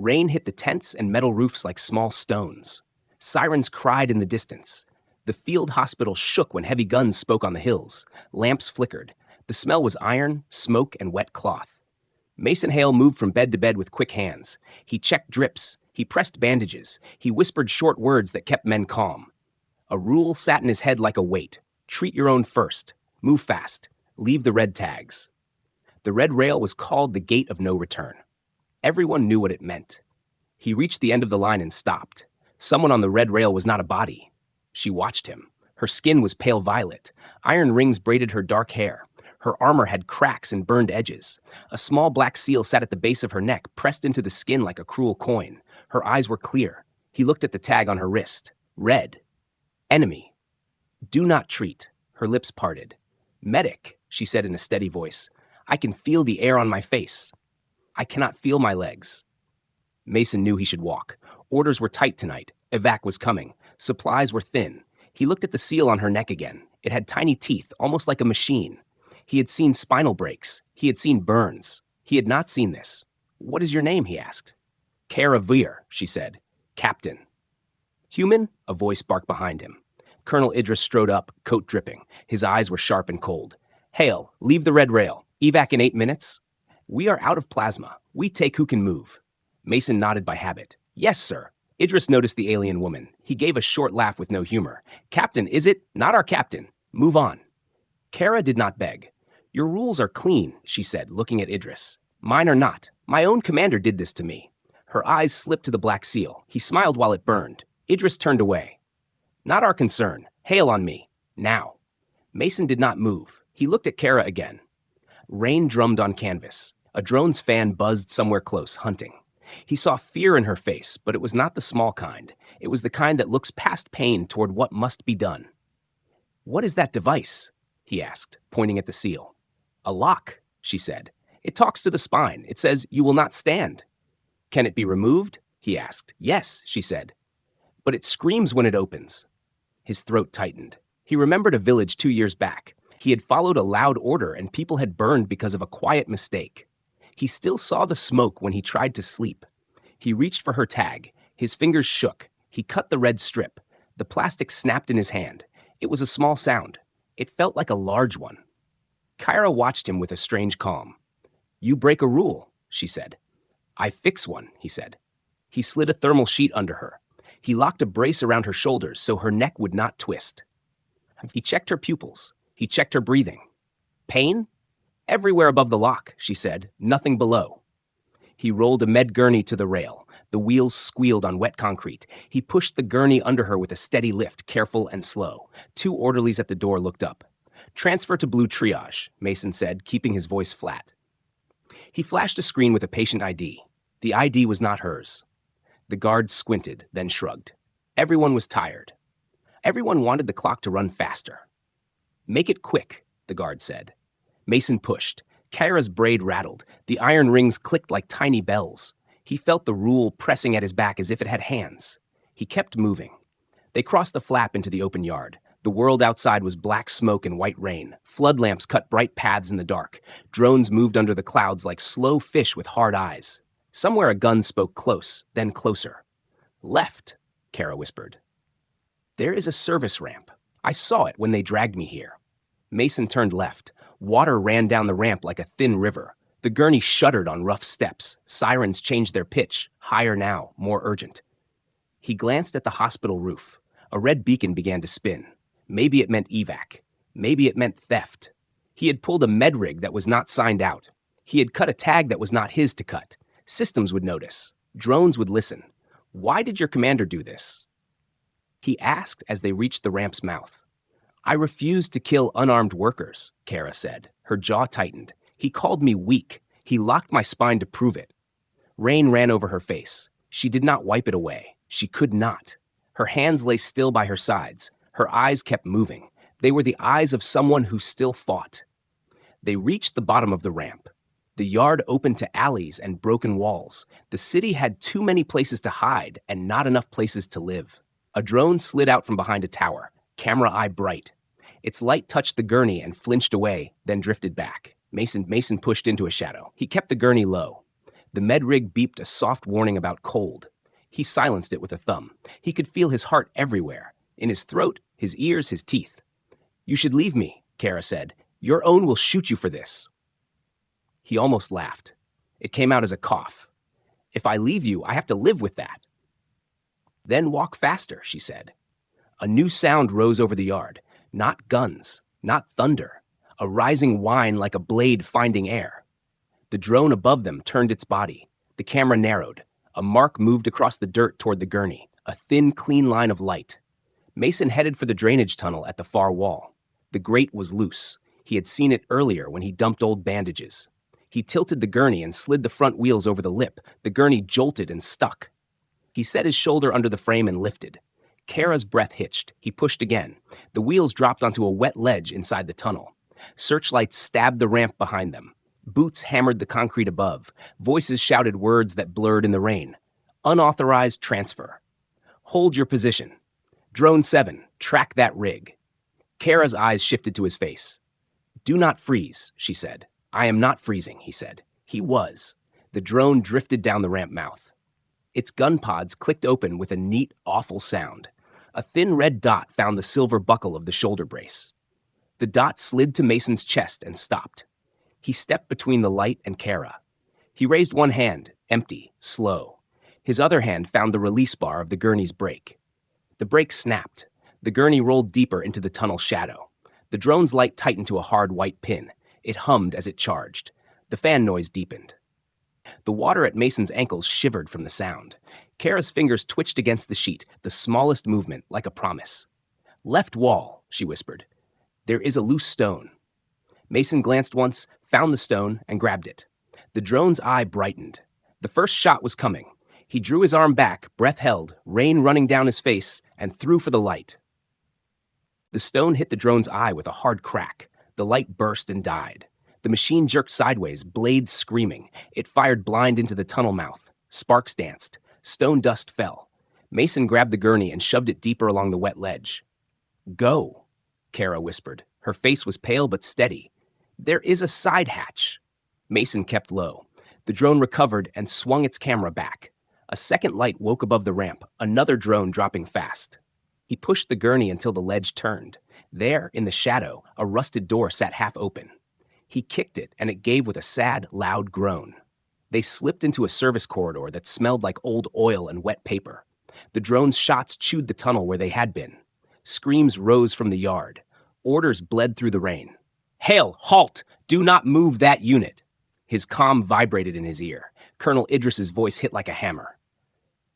Rain hit the tents and metal roofs like small stones. Sirens cried in the distance. The field hospital shook when heavy guns spoke on the hills. Lamps flickered. The smell was iron, smoke, and wet cloth. Mason Hale moved from bed to bed with quick hands. He checked drips. He pressed bandages. He whispered short words that kept men calm. A rule sat in his head like a weight. Treat your own first. Move fast. Leave the red tags. The red rail was called the gate of no return. Everyone knew what it meant. He reached the end of the line and stopped. Someone on the red rail was not a body. She watched him. Her skin was pale violet. Iron rings braided her dark hair. Her armor had cracks and burned edges. A small black seal sat at the base of her neck, pressed into the skin like a cruel coin. Her eyes were clear. He looked at the tag on her wrist. Red. Enemy. Do not treat. Her lips parted. Medic, she said in a steady voice. I can feel the air on my face. I cannot feel my legs. Mason knew he should walk. Orders were tight tonight. Evac was coming. Supplies were thin. He looked at the seal on her neck again. It had tiny teeth, almost like a machine. He had seen spinal breaks. He had seen burns. He had not seen this. What is your name? He asked. Kara Veer, she said. Captain. Human? A voice barked behind him. Colonel Idris strode up, coat dripping. His eyes were sharp and cold. Hale, leave the red rail. Evac in 8 minutes? We are out of plasma. We take who can move. Mason nodded by habit. Yes, sir. Idris noticed the alien woman. He gave a short laugh with no humor. Captain, is it? Not our captain. Move on. Kara did not beg. Your rules are clean, she said, looking at Idris. Mine are not. My own commander did this to me. Her eyes slipped to the black seal. He smiled while it burned. Idris turned away. Not our concern. Hail on me. Now. Mason did not move. He looked at Kara again. Rain drummed on canvas. A drone's fan buzzed somewhere close, hunting. He saw fear in her face, but it was not the small kind. It was the kind that looks past pain toward what must be done. What is that device? He asked, pointing at the seal. A lock, she said. It talks to the spine. It says, you will not stand. Can it be removed? He asked. Yes, she said. But it screams when it opens. His throat tightened. He remembered a village 2 years back. He had followed a loud order and people had burned because of a quiet mistake. He still saw the smoke when he tried to sleep. He reached for her tag. His fingers shook. He cut the red strip. The plastic snapped in his hand. It was a small sound. It felt like a large one. Kyra watched him with a strange calm. You break a rule, she said. I fix one, he said. He slid a thermal sheet under her. He locked a brace around her shoulders so her neck would not twist. He checked her pupils. He checked her breathing. Pain? Everywhere above the lock, she said, nothing below. He rolled a med gurney to the rail. The wheels squealed on wet concrete. He pushed the gurney under her with a steady lift, careful and slow. 2 orderlies at the door looked up. Transfer to blue triage, Mason said, keeping his voice flat. He flashed a screen with a patient ID. The ID was not hers. The guard squinted, then shrugged. Everyone was tired. Everyone wanted the clock to run faster. Make it quick, the guard said. Mason pushed. Kyra's braid rattled. The iron rings clicked like tiny bells. He felt the rule pressing at his back as if it had hands. He kept moving. They crossed the flap into the open yard. The world outside was black smoke and white rain. Flood lamps cut bright paths in the dark. Drones moved under the clouds like slow fish with hard eyes. Somewhere a gun spoke close, then closer. Left, Kara whispered. There is a service ramp. I saw it when they dragged me here. Mason turned left. Water ran down the ramp like a thin river. The gurney shuddered on rough steps. Sirens changed their pitch, higher now, more urgent. He glanced at the hospital roof. A red beacon began to spin. Maybe it meant evac. Maybe it meant theft. He had pulled a med rig that was not signed out. He had cut a tag that was not his to cut. Systems would notice. Drones would listen. Why did your commander do this? He asked as they reached the ramp's mouth. I refused to kill unarmed workers, Kara said. Her jaw tightened. He called me weak. He locked my spine to prove it. Rain ran over her face. She did not wipe it away. She could not. Her hands lay still by her sides. Her eyes kept moving. They were the eyes of someone who still fought. They reached the bottom of the ramp. The yard opened to alleys and broken walls. The city had too many places to hide and not enough places to live. A drone slid out from behind a tower, camera eye bright. Its light touched the gurney and flinched away, then drifted back. Mason pushed into a shadow. He kept the gurney low. The med rig beeped a soft warning about cold. He silenced it with a thumb. He could feel his heart everywhere, in his throat, his ears, his teeth. "You should leave me," Kara said. "Your own will shoot you for this." He almost laughed. It came out as a cough. "If I leave you, I have to live with that." "Then walk faster," she said. A new sound rose over the yard. Not guns, not thunder. A rising whine like a blade finding air. The drone above them turned its body. The camera narrowed. A mark moved across the dirt toward the gurney, a thin, clean line of light. Mason headed for the drainage tunnel at the far wall. The grate was loose. He had seen it earlier when he dumped old bandages. He tilted the gurney and slid the front wheels over the lip. The gurney jolted and stuck. He set his shoulder under the frame and lifted. Kara's breath hitched. He pushed again. The wheels dropped onto a wet ledge inside the tunnel. Searchlights stabbed the ramp behind them. Boots hammered the concrete above. Voices shouted words that blurred in the rain. Unauthorized transfer. "Hold your position. Drone 7, track that rig." Kara's eyes shifted to his face. "Do not freeze," she said. "I am not freezing," he said. He was. The drone drifted down the ramp mouth. Its gun pods clicked open with a neat, awful sound. A thin red dot found the silver buckle of the shoulder brace. The dot slid to Mason's chest and stopped. He stepped between the light and Kara. He raised one hand, empty, slow. His other hand found the release bar of the gurney's brake. The brake snapped. The gurney rolled deeper into the tunnel shadow. The drone's light tightened to a hard white pin. It hummed as it charged. The fan noise deepened. The water at Mason's ankles shivered from the sound. Kara's fingers twitched against the sheet, the smallest movement, like a promise. "Left wall," she whispered. "There is a loose stone." Mason glanced once, found the stone, and grabbed it. The drone's eye brightened. The first shot was coming. He drew his arm back, breath held, rain running down his face, and threw for the light. The stone hit the drone's eye with a hard crack. The light burst and died. The machine jerked sideways, blades screaming. It fired blind into the tunnel mouth. Sparks danced. Stone dust fell. Mason grabbed the gurney and shoved it deeper along the wet ledge. "Go," Kara whispered. Her face was pale but steady. "There is a side hatch." Mason kept low. The drone recovered and swung its camera back. A second light woke above the ramp, another drone dropping fast. He pushed the gurney until the ledge turned. There, in the shadow, a rusted door sat half open. He kicked it, and it gave with a sad, loud groan. They slipped into a service corridor that smelled like old oil and wet paper. The drone's shots chewed the tunnel where they had been. Screams rose from the yard. Orders bled through the rain. "Hale, halt! Do not move that unit!" His comm vibrated in his ear. Colonel Idris's voice hit like a hammer.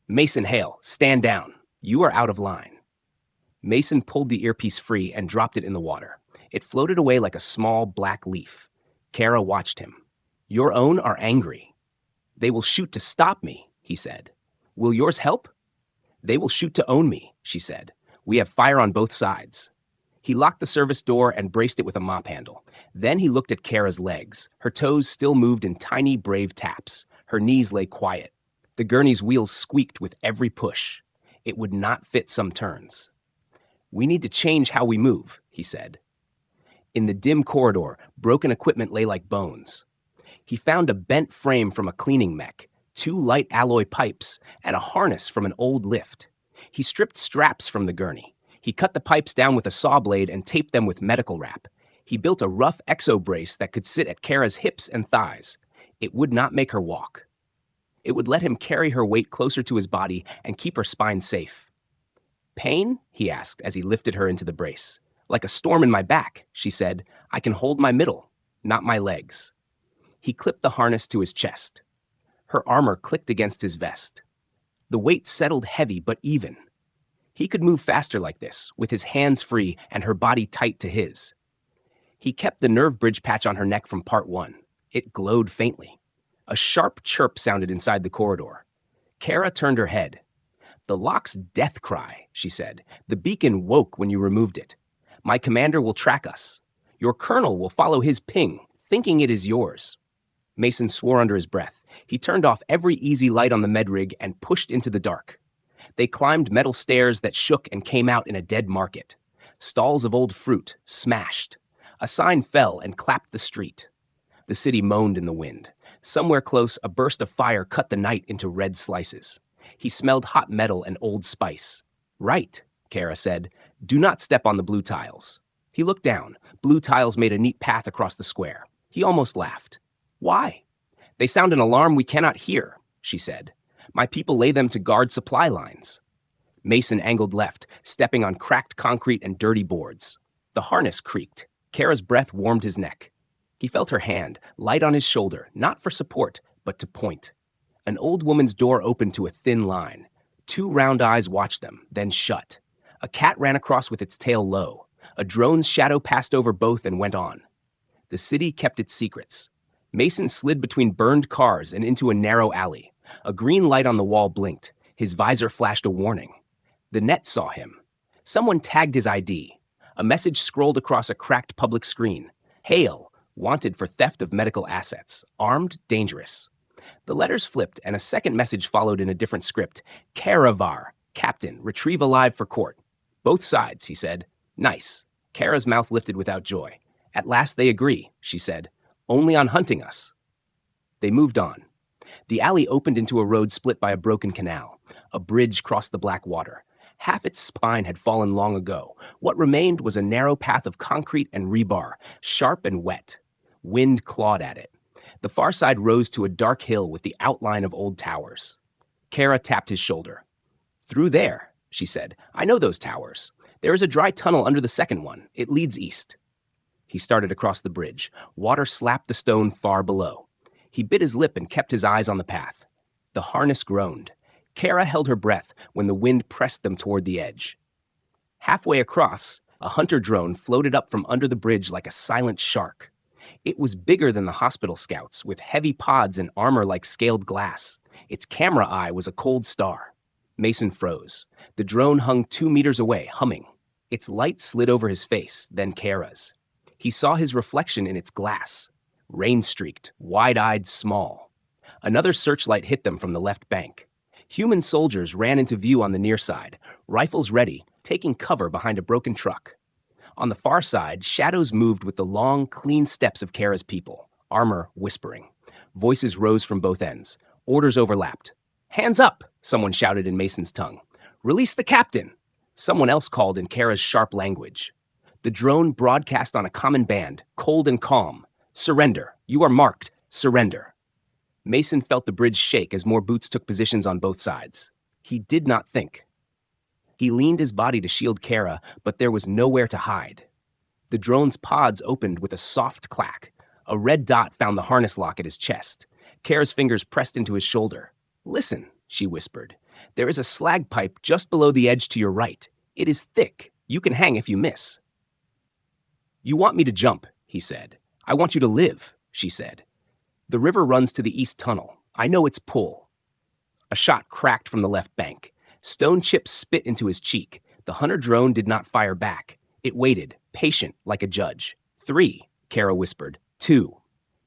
"Mason Hale, stand down. You are out of line." Mason pulled the earpiece free and dropped it in the water. It floated away like a small black leaf. Kara watched him. "Your own are angry." "They will shoot to stop me," he said. "Will yours help?" "They will shoot to own me," she said. "We have fire on both sides." He locked the service door and braced it with a mop handle. Then he looked at Kara's legs. Her toes still moved in tiny, brave taps. Her knees lay quiet. The gurney's wheels squeaked with every push. It would not fit some turns. "We need to change how we move," he said. In the dim corridor, broken equipment lay like bones. He found a bent frame from a cleaning mech, 2 light alloy pipes, and a harness from an old lift. He stripped straps from the gurney. He cut the pipes down with a saw blade and taped them with medical wrap. He built a rough exo brace that could sit at Kara's hips and thighs. It would not make her walk. It would let him carry her weight closer to his body and keep her spine safe. "Pain?" he asked as he lifted her into the brace. "Like a storm in my back," she said. "I can hold my middle, not my legs." He clipped the harness to his chest. Her armor clicked against his vest. The weight settled heavy but even. He could move faster like this, with his hands free and her body tight to his. He kept the nerve bridge patch on her neck from part 1. It glowed faintly. A sharp chirp sounded inside the corridor. Kara turned her head. "The lock's death cry," she said. "The beacon woke when you removed it. My commander will track us. Your colonel will follow his ping, thinking it is yours." Mason swore under his breath. He turned off every easy light on the med rig and pushed into the dark. They climbed metal stairs that shook and came out in a dead market. Stalls of old fruit, smashed. A sign fell and clapped the street. The city moaned in the wind. Somewhere close, a burst of fire cut the night into red slices. He smelled hot metal and old spice. Right, Kara said. Do not step on the blue tiles. He looked down. Blue tiles made a neat path across the square. He almost laughed. Why? They sound an alarm we cannot hear, she said. My people lay them to guard supply lines. Mason angled left, stepping on cracked concrete and dirty boards. The harness creaked. Kara's breath warmed his neck. He felt her hand, light on his shoulder, not for support, but to point. An old woman's door opened to a thin line. 2 round eyes watched them, then shut. A cat ran across with its tail low. A drone's shadow passed over both and went on. The city kept its secrets. Mason slid between burned cars and into a narrow alley. A green light on the wall blinked. His visor flashed a warning. The net saw him. Someone tagged his ID. A message scrolled across a cracked public screen. Hail, wanted for theft of medical assets. Armed, dangerous. The letters flipped, and a second message followed in a different script. Karavar, captain, retrieve alive for court. Both sides, he said. Nice. Kara's mouth lifted without joy. At last they agree, she said. Only on hunting us. They moved on. The alley opened into a road split by a broken canal. A bridge crossed the black water. Half its spine had fallen long ago. What remained was a narrow path of concrete and rebar, sharp and wet. Wind clawed at it. The far side rose to a dark hill with the outline of old towers. Kara tapped his shoulder. Through there, she said. I know those towers. There is a dry tunnel under the second one. It leads east. He started across the bridge. Water slapped the stone far below. He bit his lip and kept his eyes on the path. The harness groaned. Kara held her breath when the wind pressed them toward the edge. Halfway across, a hunter drone floated up from under the bridge like a silent shark. It was bigger than the hospital scouts, with heavy pods and armor like scaled glass. Its camera eye was a cold star. Mason froze. The drone hung 2 meters away, humming. Its light slid over his face, then Kara's. He saw his reflection in its glass. Rain-streaked, wide-eyed, small. Another searchlight hit them from the left bank. Human soldiers ran into view on the near side, rifles ready, taking cover behind a broken truck. On the far side, shadows moved with the long, clean steps of Kara's people, armor whispering. Voices rose from both ends. Orders overlapped. Hands up, someone shouted in Mason's tongue. Release the captain, someone else called in Kara's sharp language. The drone broadcast on a common band, cold and calm. Surrender. You are marked. Surrender. Mason felt the bridge shake as more boots took positions on both sides. He did not think. He leaned his body to shield Kara, but there was nowhere to hide. The drone's pods opened with a soft clack. A red dot found the harness lock at his chest. Kara's fingers pressed into his shoulder. Listen, she whispered. There is a slag pipe just below the edge to your right. It is thick. You can hang if you miss. You want me to jump, he said. I want you to live, she said. The river runs to the east tunnel. I know its pull. A shot cracked from the left bank. Stone chips spit into his cheek. The hunter drone did not fire back. It waited, patient, like a judge. 3, Kara whispered. 2.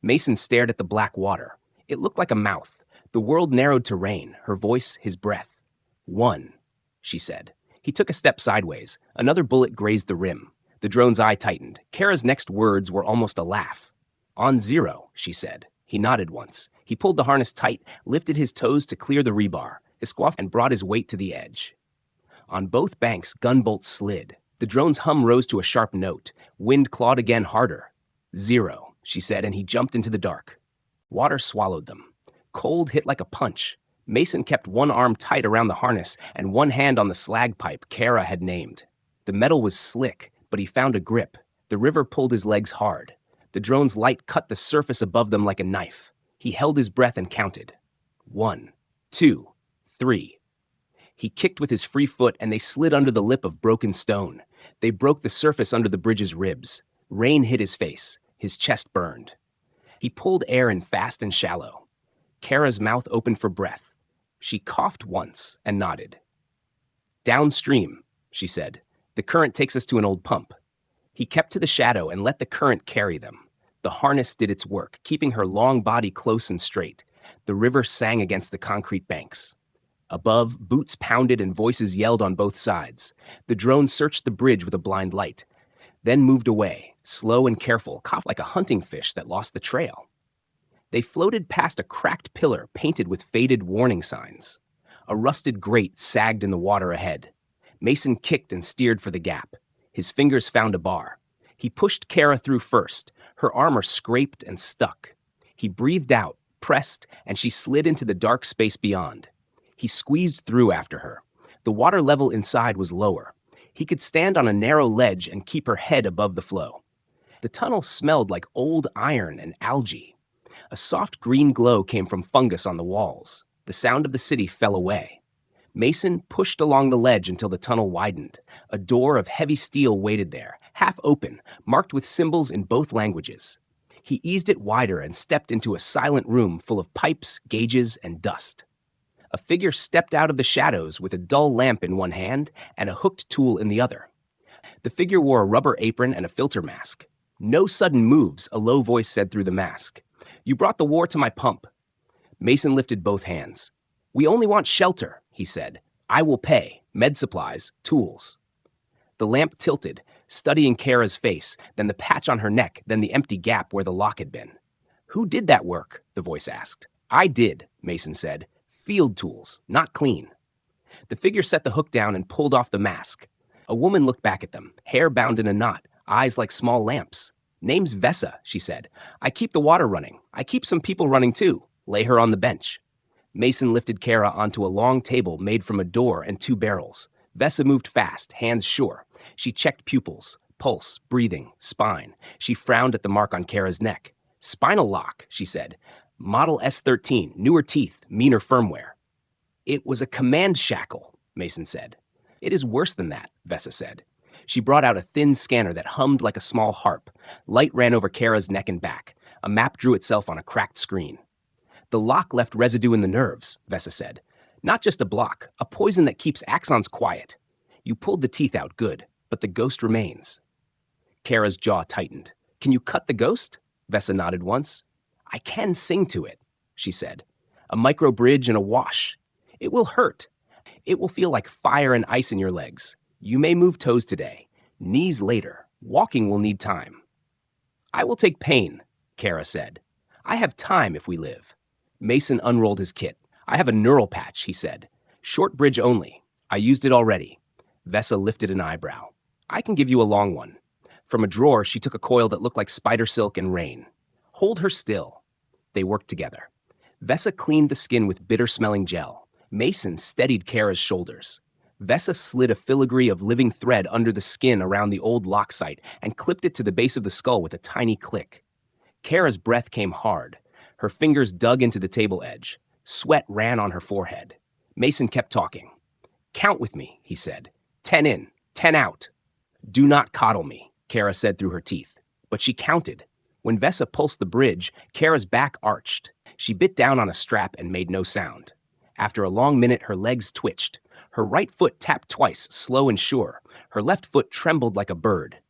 Mason stared at the black water. It looked like a mouth. The world narrowed to rain, her voice, his breath. 1, she said. He took a step sideways. Another bullet grazed the rim. The drone's eye tightened. Kara's next words were almost a laugh. On 0, she said. He nodded once. He pulled the harness tight, lifted his toes to clear the rebar, esquaffed and brought his weight to the edge. On both banks, gunbolts slid. The drone's hum rose to a sharp note. Wind clawed again harder. 0, she said, and he jumped into the dark. Water swallowed them. Cold hit like a punch. Mason kept one arm tight around the harness and one hand on the slag pipe Kara had named. The metal was slick, but he found a grip. The river pulled his legs hard. The drone's light cut the surface above them like a knife. He held his breath and counted. 1, 2, 3. He kicked with his free foot and they slid under the lip of broken stone. They broke the surface under the bridge's ribs. Rain hit his face. His chest burned. He pulled air in fast and shallow. Kara's mouth opened for breath. She coughed once and nodded. Downstream, she said. The current takes us to an old pump. He kept to the shadow and let the current carry them. The harness did its work, keeping her long body close and straight. The river sang against the concrete banks. Above, boots pounded and voices yelled on both sides. The drone searched the bridge with a blind light, then moved away, slow and careful, coughed like a hunting fish that lost the trail. They floated past a cracked pillar painted with faded warning signs. A rusted grate sagged in the water ahead. Mason kicked and steered for the gap. His fingers found a bar. He pushed Kara through first. Her armor scraped and stuck. He breathed out, pressed, and she slid into the dark space beyond. He squeezed through after her. The water level inside was lower. He could stand on a narrow ledge and keep her head above the flow. The tunnel smelled like old iron and algae. A soft green glow came from fungus on the walls. The sound of the city fell away. Mason pushed along the ledge until the tunnel widened. A door of heavy steel waited there, half open, marked with symbols in both languages. He eased it wider and stepped into a silent room full of pipes, gauges, and dust. A figure stepped out of the shadows with a dull lamp in one hand and a hooked tool in the other. The figure wore a rubber apron and a filter mask. "No sudden moves," a low voice said through the mask. "You brought the war to my pump." Mason lifted both hands. "We only want shelter," he said. "I will pay. Med supplies, tools." The lamp tilted, studying Kara's face, then the patch on her neck, then the empty gap where the lock had been. "Who did that work?" the voice asked. "I did," Mason said. "Field tools, not clean." The figure set the hook down and pulled off the mask. A woman looked back at them, hair bound in a knot, eyes like small lamps. "Name's Vessa," she said. "I keep the water running. I keep some people running too. Lay her on the bench." Mason lifted Kara onto a long table made from a door and two barrels. Vessa moved fast, hands sure. She checked pupils, pulse, breathing, spine. She frowned at the mark on Kara's neck. "Spinal lock," she said. "Model S13, newer teeth, meaner firmware." "It was a command shackle," Mason said. "It is worse than that," Vessa said. She brought out a thin scanner that hummed like a small harp. Light ran over Kara's neck and back. A map drew itself on a cracked screen. "The lock left residue in the nerves," Vessa said. "Not just a block, a poison that keeps axons quiet. You pulled the teeth out good, but the ghost remains." Kara's jaw tightened. "Can you cut the ghost?" Vessa nodded once. "I can sing to it," she said. "A micro bridge and a wash. It will hurt. It will feel like fire and ice in your legs. You may move toes today, knees later. Walking will need time." "I will take pain," Kara said. "I have time if we live." Mason unrolled his kit. "I have a neural patch," he said. "Short bridge only. I used it already." Vessa lifted an eyebrow. "I can give you a long one." From a drawer, she took a coil that looked like spider silk and rain. "Hold her still." They worked together. Vessa cleaned the skin with bitter-smelling gel. Mason steadied Kara's shoulders. Vessa slid a filigree of living thread under the skin around the old lock site and clipped it to the base of the skull with a tiny click. Kara's breath came hard. Her fingers dug into the table edge. Sweat ran on her forehead. Mason kept talking. "Count with me," he said. 10 in, 10 out." "Do not coddle me," Kara said through her teeth. But she counted. When Vessa pulsed the bridge, Kara's back arched. She bit down on a strap and made no sound. After a long minute, her legs twitched. Her right foot tapped twice, slow and sure. Her left foot trembled like a bird.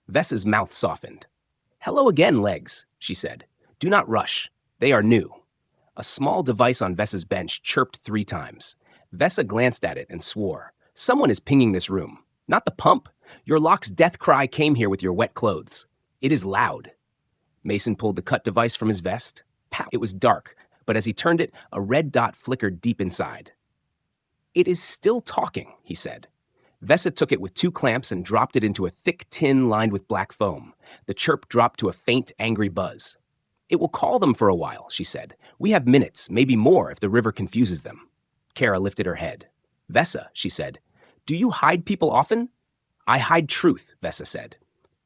Vessa's mouth softened. "Hello again, legs," she said. "Do not rush. They are new." A small device on Vessa's bench chirped 3 times. Vessa glanced at it and swore. "Someone is pinging this room. Not the pump. Your lock's death cry came here with your wet clothes. It is loud." Mason pulled the cut device from his vest. Pow! It was dark, but as he turned it, a red dot flickered deep inside. "It is still talking," he said. Vessa took it with 2 clamps and dropped it into a thick tin lined with black foam. The chirp dropped to a faint, angry buzz. "It will call them for a while," she said. "We have minutes, maybe more if the river confuses them." Kara lifted her head. "Vessa," she said, "do you hide people often?" "I hide truth," Vessa said.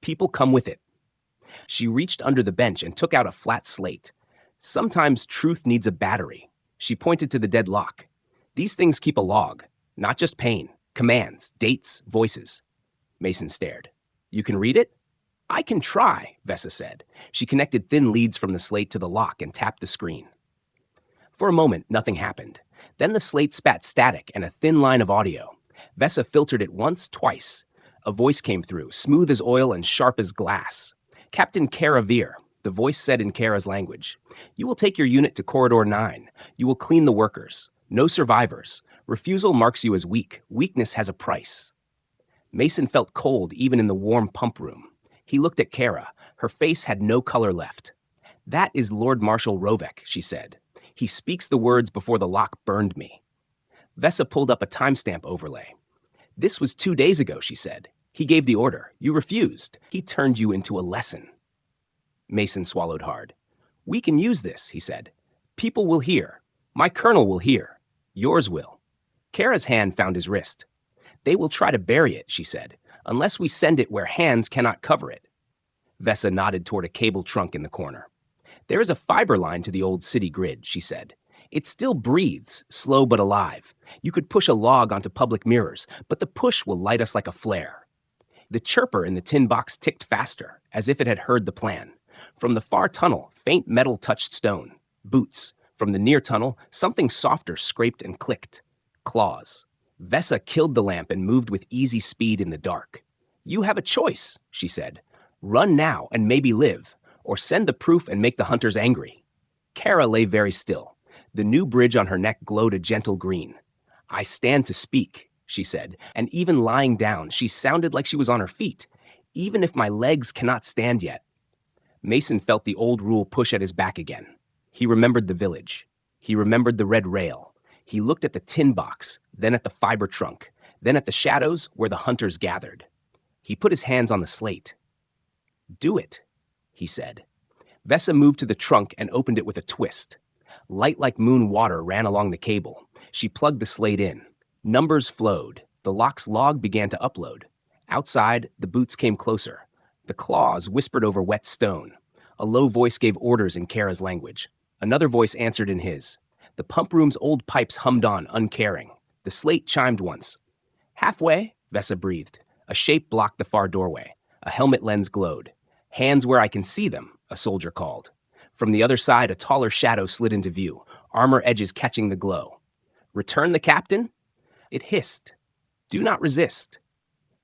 "People come with it." She reached under the bench and took out a flat slate. "Sometimes truth needs a battery." She pointed to the dead lock. "These things keep a log, not just pain, commands, dates, voices." Mason stared. "You can read it?" "I can try," Vessa said. She connected thin leads from the slate to the lock and tapped the screen. For a moment, nothing happened. Then the slate spat static and a thin line of audio. Vessa filtered it once, twice. A voice came through, smooth as oil and sharp as glass. "Captain Kara Veer," the voice said in Kara's language. "You will take your unit to Corridor 9. You will clean the workers. No survivors. Refusal marks you as weak. Weakness has a price." Mason felt cold even in the warm pump room. He looked at Kara. Her face had no color left. That is Lord Marshal Rovek, she said. He speaks the words before the lock burned me. Vesa pulled up a timestamp overlay. This was 2 days ago, she said. He gave the order. You refused. He turned you into a lesson. Mason swallowed hard. We can use this, he said. People will hear. My colonel will hear. Yours will. Kara's hand found his wrist. They will try to bury it, she said, unless we send it where hands cannot cover it. Vesa nodded toward a cable trunk in the corner. There is a fiber line to the old city grid, she said. It still breathes, slow but alive. You could push a log onto public mirrors, but the push will light us like a flare. The chirper in the tin box ticked faster, as if it had heard the plan. From the far tunnel, faint metal touched stone. Boots. From the near tunnel, something softer scraped and clicked. Claws. Vesa killed the lamp and moved with easy speed in the dark. You have a choice, she said. Run now and maybe live, or send the proof and make the hunters angry. Kara lay very still. The new bridge on her neck glowed a gentle green. I stand to speak, she said, and even lying down, she sounded like she was on her feet, even if my legs cannot stand yet. Mason felt the old rule push at his back again. He remembered the village. He remembered the red rail. He looked at the tin box, then at the fiber trunk, then at the shadows where the hunters gathered. He put his hands on the slate. Do it, he said. Vesa moved to the trunk and opened it with a twist. Light like moon water ran along the cable. She plugged the slate in. Numbers flowed. The lock's log began to upload. Outside, the boots came closer. The claws whispered over wet stone. A low voice gave orders in Kara's language. Another voice answered in his. The pump room's old pipes hummed on, uncaring. The slate chimed once. Halfway, Vesa breathed. A shape blocked the far doorway. A helmet lens glowed. Hands where I can see them, a soldier called. From the other side, a taller shadow slid into view, armor edges catching the glow. Return the captain? It hissed. Do not resist.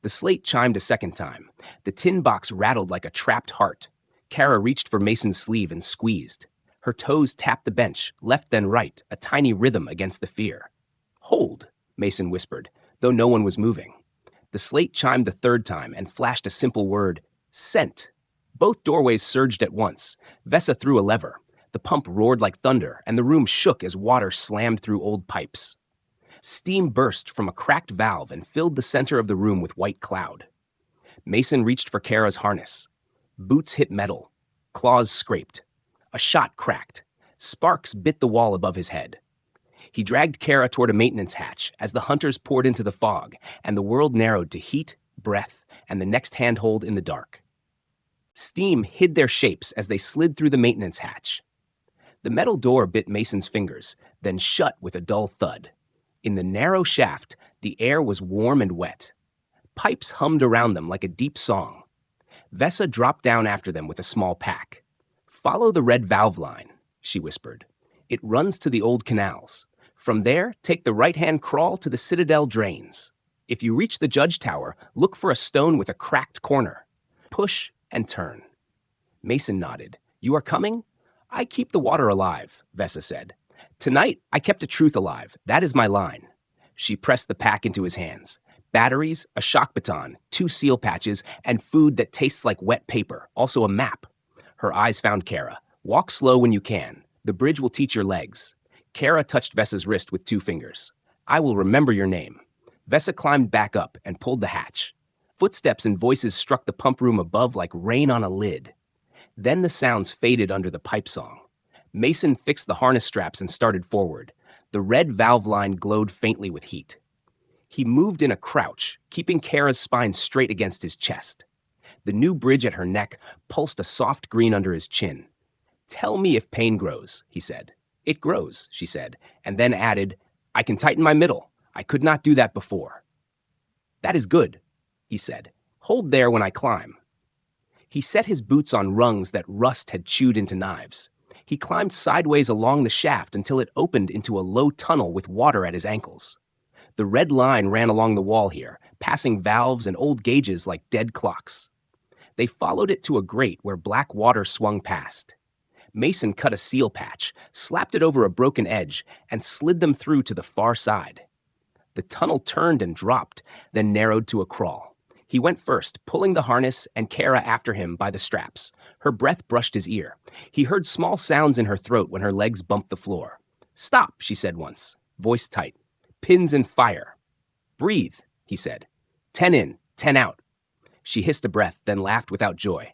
The slate chimed a second time. The tin box rattled like a trapped heart. Kara reached for Mason's sleeve and squeezed. Her toes tapped the bench, left then right, a tiny rhythm against the fear. Hold, Mason whispered, though no one was moving. The slate chimed the third time and flashed a simple word, scent. Both doorways surged at once. Vesa threw a lever. The pump roared like thunder, and the room shook as water slammed through old pipes. Steam burst from a cracked valve and filled the center of the room with white cloud. Mason reached for Kara's harness. Boots hit metal. Claws scraped. A shot cracked. Sparks bit the wall above his head. He dragged Kara toward a maintenance hatch as the hunters poured into the fog, and the world narrowed to heat, breath, and the next handhold in the dark. Steam hid their shapes as they slid through the maintenance hatch. The metal door bit Mason's fingers, then shut with a dull thud. In the narrow shaft, the air was warm and wet. Pipes hummed around them like a deep song. Vesa dropped down after them with a small pack. Follow the red valve line, she whispered. It runs to the old canals. From there, take the right-hand crawl to the citadel drains. If you reach the judge tower, look for a stone with a cracked corner. Push and turn. Mason nodded. You are coming? I keep the water alive, Vesa said. Tonight, I kept a truth alive. That is my line. She pressed the pack into his hands. Batteries, a shock baton, 2 seal patches, and food that tastes like wet paper, also a map. Her eyes found Kara. Walk slow when you can. The bridge will teach your legs. Kara touched Vesa's wrist with 2 fingers. I will remember your name. Vesa climbed back up and pulled the hatch. Footsteps and voices struck the pump room above like rain on a lid. Then the sounds faded under the pipe song. Mason fixed the harness straps and started forward. The red valve line glowed faintly with heat. He moved in a crouch, keeping Kara's spine straight against his chest. The new bridge at her neck pulsed a soft green under his chin. Tell me if pain grows, he said. It grows, she said, and then added, I can tighten my middle. I could not do that before. That is good, he said. Hold there when I climb. He set his boots on rungs that rust had chewed into knives. He climbed sideways along the shaft until it opened into a low tunnel with water at his ankles. The red line ran along the wall here, passing valves and old gauges like dead clocks. They followed it to a grate where black water swung past. Mason cut a seal patch, slapped it over a broken edge, and slid them through to the far side. The tunnel turned and dropped, then narrowed to a crawl. He went first, pulling the harness and Kara after him by the straps. Her breath brushed his ear. He heard small sounds in her throat when her legs bumped the floor. "Stop," she said once, voice tight. "Pins and fire." "Breathe," he said. 10 in, 10 out. She hissed a breath, then laughed without joy.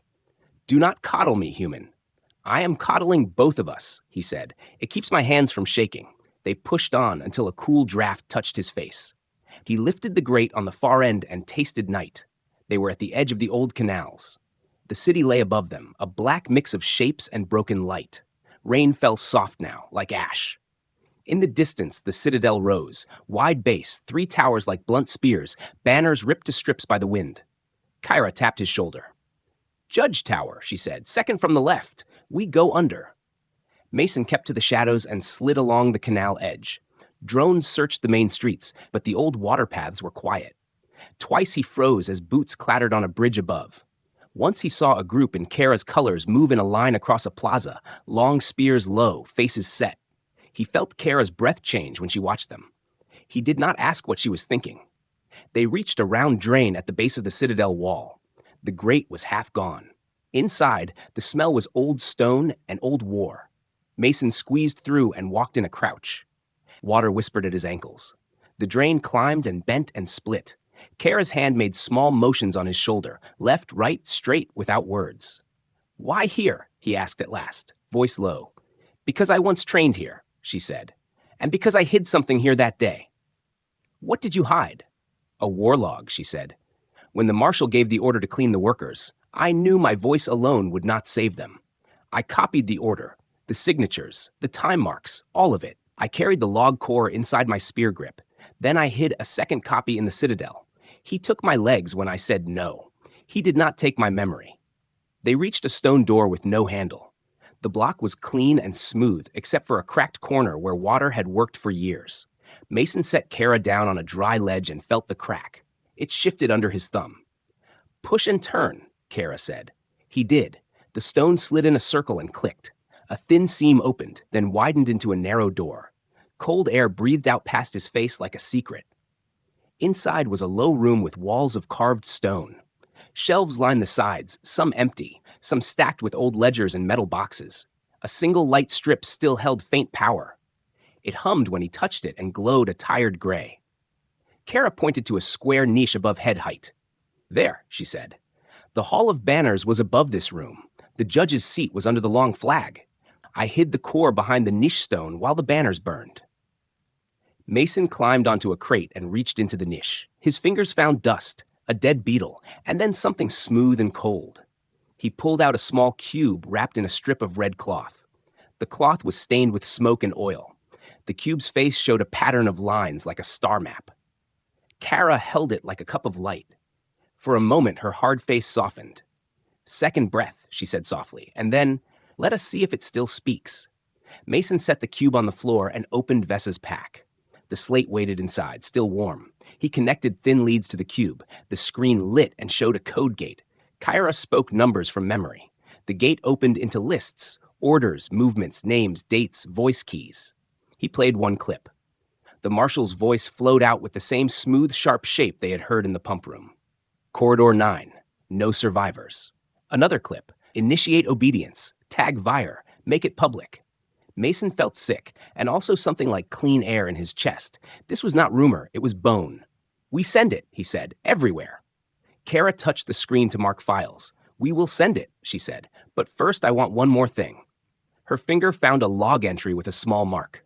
"Do not coddle me, human." "I am coddling both of us," he said. "It keeps my hands from shaking." They pushed on until a cool draft touched his face. He lifted the grate on the far end and tasted night. They were at the edge of the old canals. The city lay above them, a black mix of shapes and broken light. Rain fell soft now, like ash. In the distance, the citadel rose, wide base, 3 towers like blunt spears, banners ripped to strips by the wind. Kyra tapped his shoulder. "Judge Tower," she said, "second from the left. We go under." Mason kept to the shadows and slid along the canal edge. Drones searched the main streets, but the old water paths were quiet. Twice he froze as boots clattered on a bridge above. Once he saw a group in Kara's colors move in a line across a plaza, long spears low, faces set. He felt Kara's breath change when she watched them. He did not ask what she was thinking. They reached a round drain at the base of the citadel wall. The grate was half gone. Inside, the smell was old stone and old war. Mason squeezed through and walked in a crouch. Water whispered at his ankles. The drain climbed and bent and split. Kara's hand made small motions on his shoulder, left, right, straight, without words. "Why here?" he asked at last, voice low. "Because I once trained here," she said, "and because I hid something here that day." "What did you hide?" "A war log," she said. "When the marshal gave the order to clean the workers, I knew my voice alone would not save them. I copied the order, the signatures, the time marks, all of it. I carried the log core inside my spear grip. Then I hid a second copy in the citadel. He took my legs when I said no. He did not take my memory." They reached a stone door with no handle. The block was clean and smooth, except for a cracked corner where water had worked for years. Mason set Kara down on a dry ledge and felt the crack. It shifted under his thumb. "Push and turn," Kara said. He did. The stone slid in a circle and clicked. A thin seam opened, then widened into a narrow door. Cold air breathed out past his face like a secret. Inside was a low room with walls of carved stone. Shelves lined the sides, some empty, some stacked with old ledgers and metal boxes. A single light strip still held faint power. It hummed when he touched it and glowed a tired gray. Kara pointed to a square niche above head height. "There," she said. "The Hall of Banners was above this room. The judge's seat was under the long flag. I hid the core behind the niche stone while the banners burned." Mason climbed onto a crate and reached into the niche. His fingers found dust, a dead beetle, and then something smooth and cold. He pulled out a small cube wrapped in a strip of red cloth. The cloth was stained with smoke and oil. The cube's face showed a pattern of lines like a star map. Kara held it like a cup of light. For a moment, her hard face softened. "Second breath," she said softly, and then, "Let us see if it still speaks." Mason set the cube on the floor and opened Vessa's pack. The slate waited inside, still warm. He connected thin leads to the cube. The screen lit and showed a code gate. Kyra spoke numbers from memory. The gate opened into lists, orders, movements, names, dates, voice keys. He played one clip. The marshal's voice flowed out with the same smooth, sharp shape they had heard in the pump room. "Corridor 9, no survivors." Another clip. "Initiate obedience. Tag Vire. Make it public." Mason felt sick, and also something like clean air in his chest. This was not rumor, it was bone. "We send it," he said, "everywhere." Kara touched the screen to mark files. "We will send it," she said, "but first I want one more thing." Her finger found a log entry with a small mark.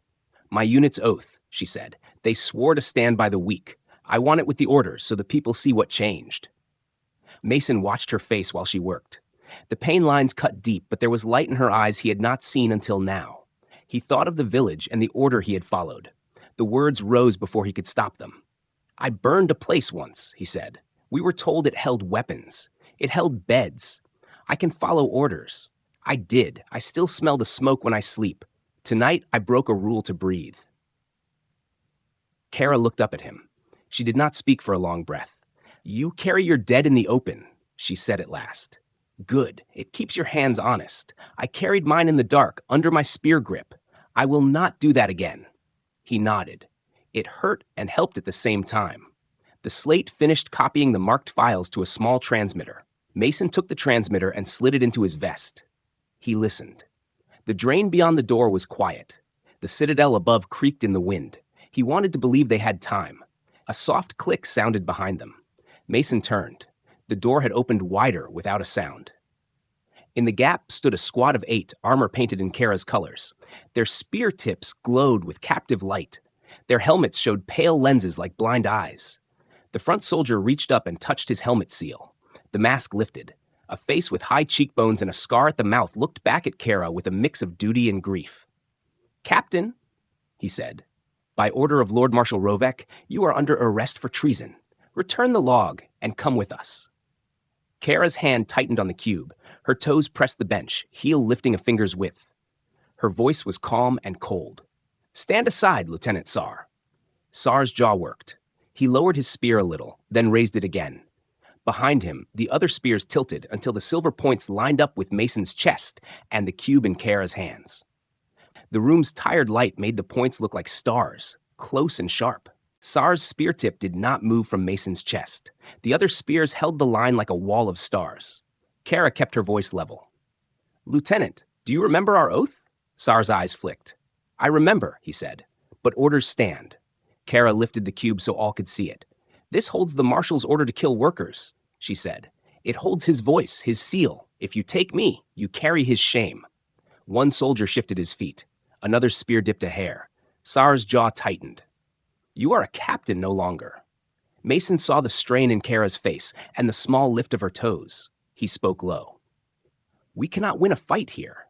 "My unit's oath," she said. "They swore to stand by the weak. I want it with the orders so the people see what changed." Mason watched her face while she worked. The pain lines cut deep, but there was light in her eyes he had not seen until now. He thought of the village and the order he had followed. The words rose before he could stop them. "I burned a place once," he said. "We were told it held weapons. It held beds. I can follow orders. I did. I still smell the smoke when I sleep. Tonight, I broke a rule to breathe." Kara looked up at him. She did not speak for a long breath. "You carry your dead in the open," she said at last. "Good. It keeps your hands honest. I carried mine in the dark, under my spear grip. I will not do that again." He nodded. It hurt and helped at the same time. The slate finished copying the marked files to a small transmitter. Mason took the transmitter and slid it into his vest. He listened. The drain beyond the door was quiet. The citadel above creaked in the wind. He wanted to believe they had time. A soft click sounded behind them. Mason turned. The door had opened wider without a sound. In the gap stood a squad of 8, armor painted in Kara's colors. Their spear tips glowed with captive light. Their helmets showed pale lenses like blind eyes. The front soldier reached up and touched his helmet seal. The mask lifted. A face with high cheekbones and a scar at the mouth looked back at Kara with a mix of duty and grief. "Captain," he said, "by order of Lord Marshal Rovek, you are under arrest for treason. Return the log and come with us." Kara's hand tightened on the cube. Her toes pressed the bench, heel lifting a finger's width. Her voice was calm and cold. "Stand aside, Lieutenant Sar." Sar's jaw worked. He lowered his spear a little, then raised it again. Behind him, the other spears tilted until the silver points lined up with Mason's chest and the cube in Kara's hands. The room's tired light made the points look like stars, close and sharp. Sar's spear tip did not move from Mason's chest. The other spears held the line like a wall of stars. Kara kept her voice level. "Lieutenant, do you remember our oath?" Sar's eyes flicked. "I remember," he said, "but orders stand." Kara lifted the cube so all could see it. "This holds the Marshal's order to kill workers," she said. "It holds his voice, his seal. If you take me, you carry his shame." One soldier shifted his feet. Another spear dipped a hair. Sar's jaw tightened. "You are a captain no longer." Mason saw the strain in Kara's face and the small lift of her toes. He spoke low. "We cannot win a fight here."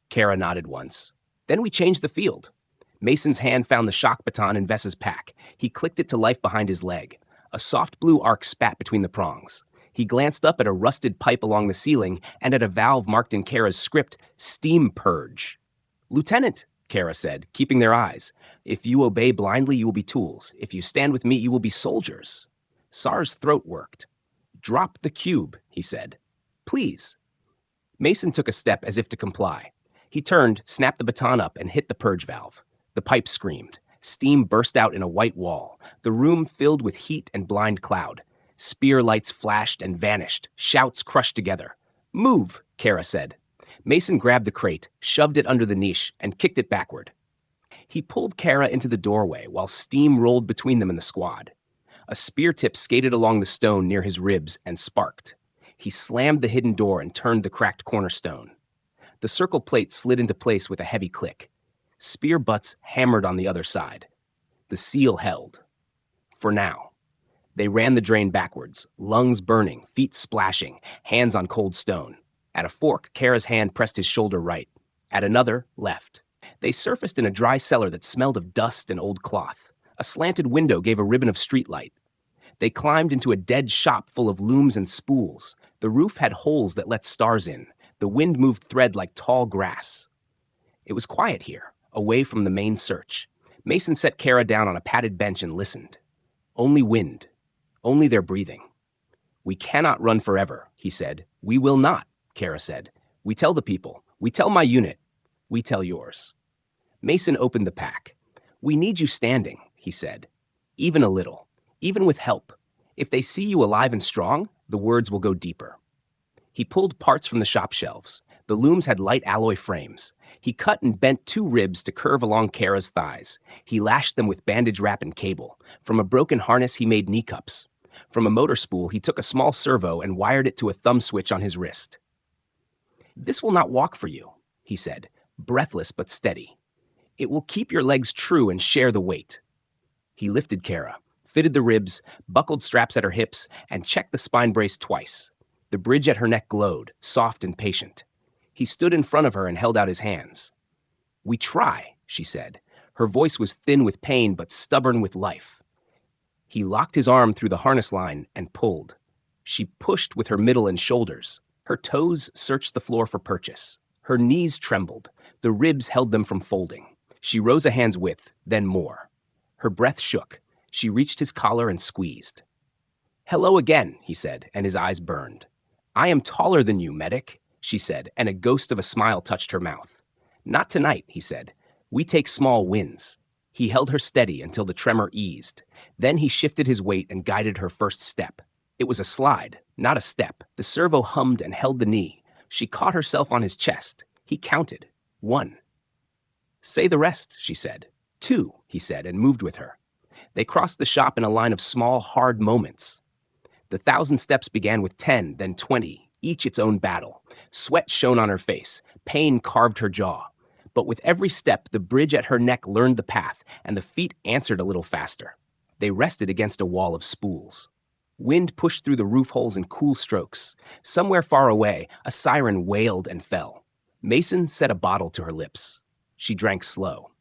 Kara nodded once. "Then we change the field." Mason's hand found the shock baton in Vessa's pack. He clicked it to life behind his leg. A soft blue arc spat between the prongs. He glanced up at a rusted pipe along the ceiling and at a valve marked in Kara's script, "Steam Purge." "Lieutenant," Kara said, keeping their eyes. "If you obey blindly, you will be tools. If you stand with me, you will be soldiers." Sar's throat worked. "Drop the cube," he said. "Please." Mason took a step as if to comply. He turned, snapped the baton up, and hit the purge valve. The pipe screamed. Steam burst out in a white wall. The room filled with heat and blind cloud. Spear lights flashed and vanished. Shouts crushed together. "Move," Kara said. Mason grabbed the crate, shoved it under the niche, and kicked it backward. He pulled Kara into the doorway while steam rolled between them and the squad. A spear tip skated along the stone near his ribs and sparked. He slammed the hidden door and turned the cracked cornerstone. The circle plate slid into place with a heavy click. Spear butts hammered on the other side. The seal held. For now. They ran the drain backwards, lungs burning, feet splashing, hands on cold stone. At a fork, Kara's hand pressed his shoulder right. At another, left. They surfaced in a dry cellar that smelled of dust and old cloth. A slanted window gave a ribbon of streetlight. They climbed into a dead shop full of looms and spools. The roof had holes that let stars in. The wind moved thread like tall grass. It was quiet here, away from the main search. Mason set Kara down on a padded bench and listened. Only wind. Only their breathing. "We cannot run forever," he said. "We will not," Kara said. "We tell the people. We tell my unit. We tell yours." Mason opened the pack. "We need you standing," he said. "Even a little. Even with help. If they see you alive and strong, the words will go deeper." He pulled parts from the shop shelves. The looms had light alloy frames. He cut and bent 2 ribs to curve along Kara's thighs. He lashed them with bandage wrap and cable. From a broken harness, he made knee cups. From a motor spool, he took a small servo and wired it to a thumb switch on his wrist. "This will not walk for you," he said, breathless but steady. "It will keep your legs true and share the weight." He lifted Kara, fitted the ribs, buckled straps at her hips, and checked the spine brace twice. The bridge at her neck glowed, soft and patient. He stood in front of her and held out his hands. "We try," she said. Her voice was thin with pain but stubborn with life. He locked his arm through the harness line and pulled. She pushed with her middle and shoulders. Her toes searched the floor for purchase. Her knees trembled. The ribs held them from folding. She rose a hand's width, then more. Her breath shook. She reached his collar and squeezed. "Hello again," he said, and his eyes burned. "I am taller than you, medic," she said, and a ghost of a smile touched her mouth. "Not tonight," he said. "We take small wins." He held her steady until the tremor eased. Then he shifted his weight and guided her first step. It was a slide, not a step. The servo hummed and held the knee. She caught herself on his chest. He counted. 1. "Say the rest," she said. 2, he said, and moved with her. They crossed the shop in a line of small, hard moments. The 1,000 steps began with 10, then 20, each its own battle. Sweat shone on her face. Pain carved her jaw. But with every step, the bridge at her neck learned the path, and the feet answered a little faster. They rested against a wall of spools. Wind pushed through the roof holes in cool strokes. Somewhere far away, a siren wailed and fell. Mason set a bottle to her lips. She drank slow.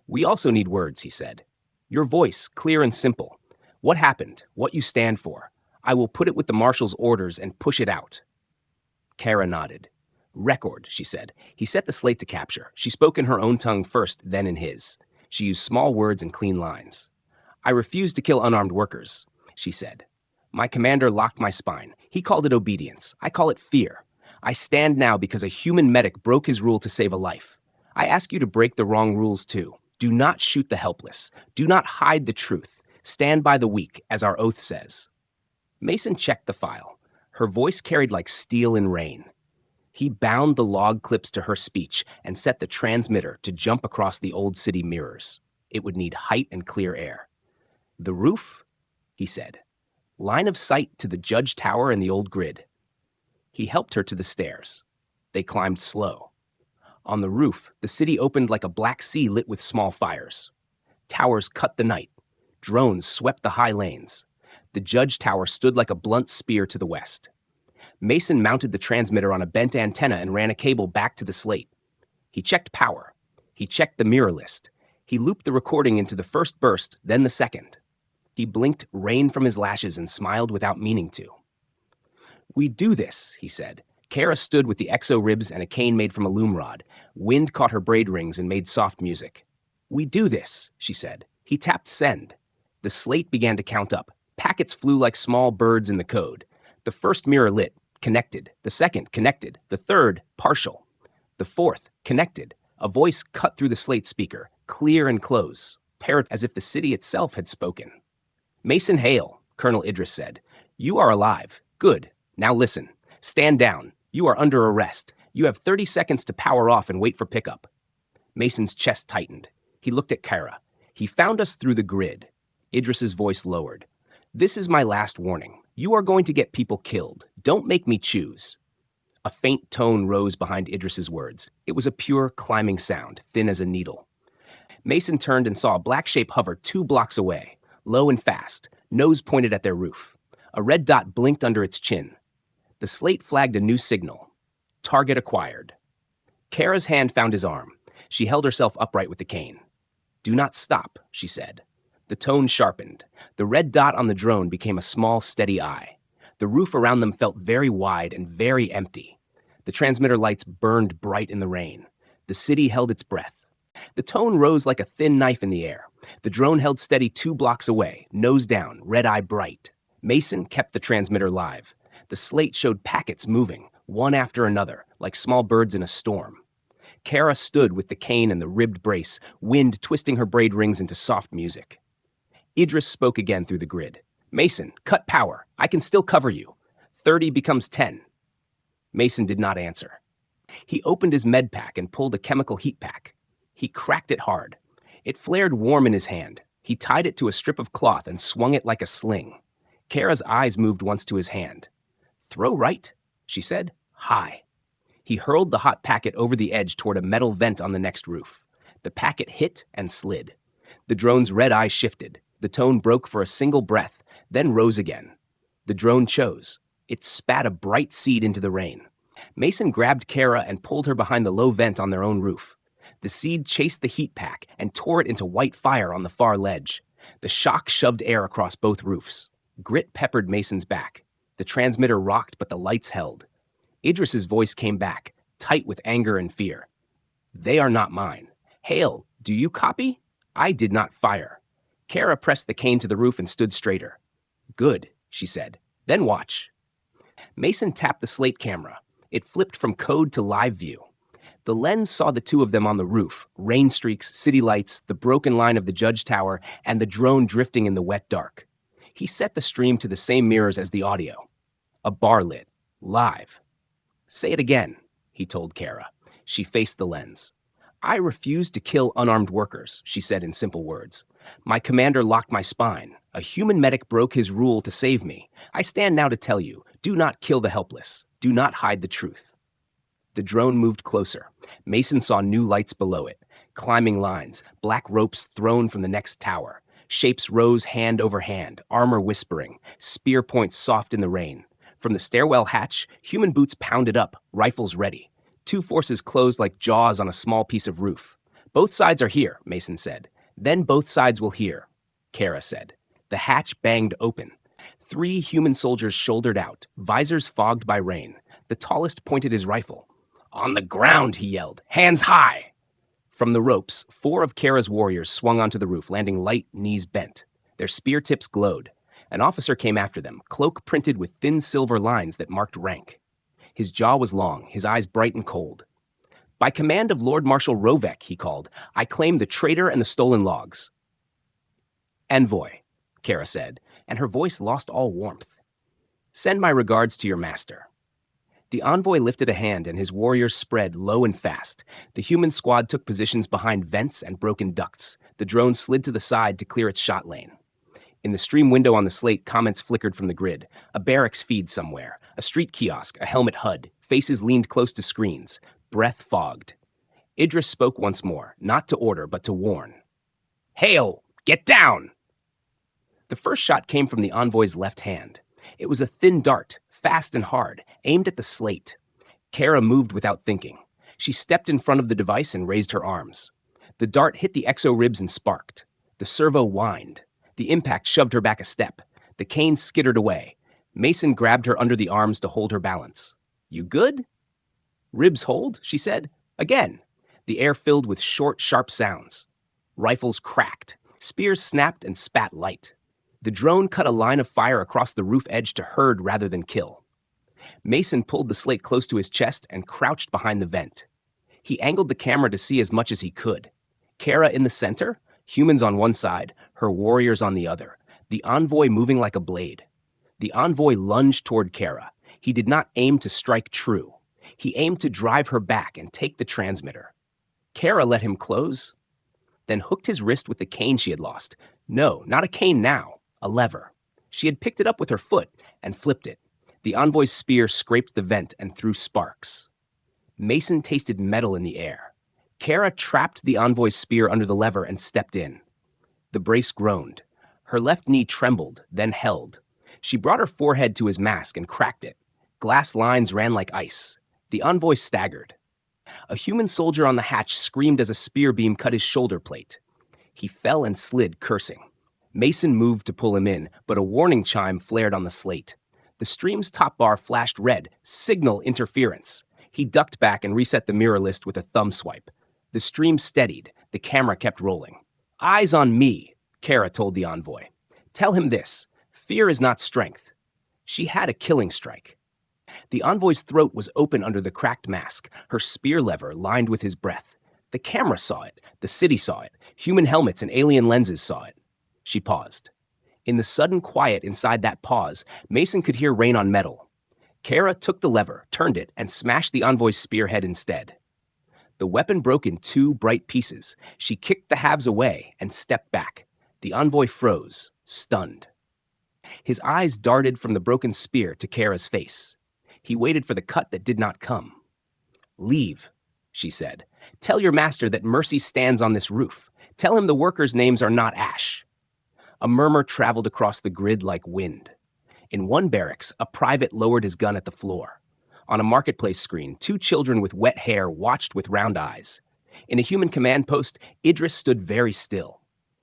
"We also need words," he said. "Your voice, clear and simple. What happened? What you stand for. I will put it with the marshal's orders and push it out." Kara nodded. "Record," she said. He set the slate to capture. She spoke in her own tongue first, then in his. She used small words and clean lines. "I refuse to kill unarmed workers," she said. "My commander locked my spine. He called it obedience. I call it fear. I stand now because a human medic broke his rule to save a life. I ask you to break the wrong rules too. Do not shoot the helpless. Do not hide the truth. Stand by the weak, as our oath says." Mason checked the file. Her voice carried like steel in rain. He bound the log clips to her speech and set the transmitter to jump across the old city mirrors. It would need height and clear air. "The roof?" he said. "Line of sight to the Judge Tower and the old grid." He helped her to the stairs. They climbed slow. On the roof, the city opened like a black sea lit with small fires. Towers cut the night. Drones swept the high lanes. The Judge Tower stood like a blunt spear to the west. Mason mounted the transmitter on a bent antenna and ran a cable back to the slate. He checked power. He checked the mirror list. He looped the recording into the first burst, then the second. He blinked rain from his lashes and smiled without meaning to. "We do this," he said. Kara stood with the exo ribs and a cane made from a loom rod. Wind caught her braid rings and made soft music. "We do this," she said. He tapped send. The slate began to count up. Packets flew like small birds in the code. The first mirror lit, connected. The second, connected. The third, partial. The fourth, connected. A voice cut through the slate speaker, clear and close, paired as if the city itself had spoken. "Mason Hale," Colonel Idris said. "You are alive. Good. Now listen. Stand down. You are under arrest. You have 30 seconds to power off and wait for pickup." Mason's chest tightened. He looked at Kara. "He found us through the grid." Idris's voice lowered. "This is my last warning. You are going to get people killed. Don't make me choose." A faint tone rose behind Idris's words. It was a pure, climbing sound, thin as a needle. Mason turned and saw a black shape hover 2 blocks away, low and fast, nose pointed at their roof. A red dot blinked under its chin. The slate flagged a new signal. Target acquired. Kara's hand found his arm. She held herself upright with the cane. "Do not stop," she said. The tone sharpened. The red dot on the drone became a small, steady eye. The roof around them felt very wide and very empty. The transmitter lights burned bright in the rain. The city held its breath. The tone rose like a thin knife in the air. The drone held steady 2 blocks away, nose down, red eye bright. Mason kept the transmitter live. The slate showed packets moving, one after another, like small birds in a storm. Kara stood with the cane and the ribbed brace, wind twisting her braid rings into soft music. Idris spoke again through the grid. "Mason, cut power. I can still cover you. 30 becomes 10. Mason did not answer. He opened his med pack and pulled a chemical heat pack. He cracked it hard. It flared warm in his hand. He tied it to a strip of cloth and swung it like a sling. Kara's eyes moved once to his hand. "Throw right," she said. "High." He hurled the hot packet over the edge toward a metal vent on the next roof. The packet hit and slid. The drone's red eye shifted. The tone broke for a single breath, then rose again. The drone chose. It spat a bright seed into the rain. Mason grabbed Kara and pulled her behind the low vent on their own roof. The seed chased the heat pack and tore it into white fire on the far ledge. The shock shoved air across both roofs. Grit peppered Mason's back. The transmitter rocked, but the lights held. Idris's voice came back, tight with anger and fear. "They are not mine. Hale, do you copy? I did not fire." Kara pressed the cane to the roof and stood straighter. "Good," she said. "Then watch." Mason tapped the slate camera. It flipped from code to live view. The lens saw the two of them on the roof, rain streaks, city lights, the broken line of the judge tower, and the drone drifting in the wet dark. He set the stream to the same mirrors as the audio. A bar lit, live. "Say it again," he told Kara. She faced the lens. "I refuse to kill unarmed workers," she said in simple words. "My commander locked my spine. A human medic broke his rule to save me. I stand now to tell you, do not kill the helpless. Do not hide the truth." The drone moved closer. Mason saw new lights below it, climbing lines, black ropes thrown from the next tower. Shapes rose hand over hand, armor whispering, spear points soft in the rain. From the stairwell hatch, human boots pounded up, rifles ready. Two forces closed like jaws on a small piece of roof. "Both sides are here," Mason said. "Then both sides will hear," Kara said. The hatch banged open. 3 human soldiers shouldered out, visors fogged by rain. The tallest pointed his rifle. "On the ground," he yelled. "Hands high!" From the ropes, 4 of Kara's warriors swung onto the roof, landing light, knees bent. Their spear tips glowed. An officer came after them, cloak printed with thin silver lines that marked rank. His jaw was long, his eyes bright and cold. "By command of Lord Marshal Rovek," he called, "I claim the traitor and the stolen logs." "Envoy," Kara said, and her voice lost all warmth. "Send my regards to your master." The envoy lifted a hand and his warriors spread low and fast. The human squad took positions behind vents and broken ducts. The drone slid to the side to clear its shot lane. In the stream window on the slate, comments flickered from the grid. A barracks feed somewhere, a street kiosk, a helmet HUD. Faces leaned close to screens, breath fogged. Idris spoke once more, not to order, but to warn. "Hail! Get down!" The first shot came from the envoy's left hand. It was a thin dart, fast and hard, aimed at the slate. Kara moved without thinking. She stepped in front of the device and raised her arms. The dart hit the exo ribs and sparked. The servo whined. The impact shoved her back a step. The cane skittered away. Mason grabbed her under the arms to hold her balance. "You good?" "Ribs hold," she said. "Again." The air filled with short, sharp sounds. Rifles cracked. Spears snapped and spat light. The drone cut a line of fire across the roof edge to herd rather than kill. Mason pulled the slate close to his chest and crouched behind the vent. He angled the camera to see as much as he could. Kara in the center, humans on one side, her warriors on the other, the envoy moving like a blade. The envoy lunged toward Kara. He did not aim to strike true. He aimed to drive her back and take the transmitter. Kara let him close, then hooked his wrist with the cane she had lost. No, not a cane now, a lever. She had picked it up with her foot and flipped it. The envoy's spear scraped the vent and threw sparks. Mason tasted metal in the air. Kara trapped the envoy's spear under the lever and stepped in. The brace groaned. Her left knee trembled, then held. She brought her forehead to his mask and cracked it. Glass lines ran like ice. The envoy staggered. A human soldier on the hatch screamed as a spear beam cut his shoulder plate. He fell and slid, cursing. Mason moved to pull him in, but a warning chime flared on the slate. The stream's top bar flashed red, signal interference. He ducked back and reset the mirror list with a thumb swipe. The stream steadied. The camera kept rolling. "Eyes on me," Kara told the envoy. "Tell him this. Fear is not strength." She had a killing strike. The envoy's throat was open under the cracked mask, her spear lever lined with his breath. The camera saw it. The city saw it. Human helmets and alien lenses saw it. She paused. In the sudden quiet inside that pause, Mason could hear rain on metal. Kara took the lever, turned it, and smashed the envoy's spearhead instead. The weapon broke in 2 bright pieces. She kicked the halves away and stepped back. The envoy froze, stunned. His eyes darted from the broken spear to Kara's face. He waited for the cut that did not come. "Leave," she said. "Tell your master that mercy stands on this roof. Tell him the workers' names are not ash." A murmur traveled across the grid like wind. In one barracks, a private lowered his gun at the floor. On a marketplace screen, 2 children with wet hair watched with round eyes. In a human command post, Idris stood very still.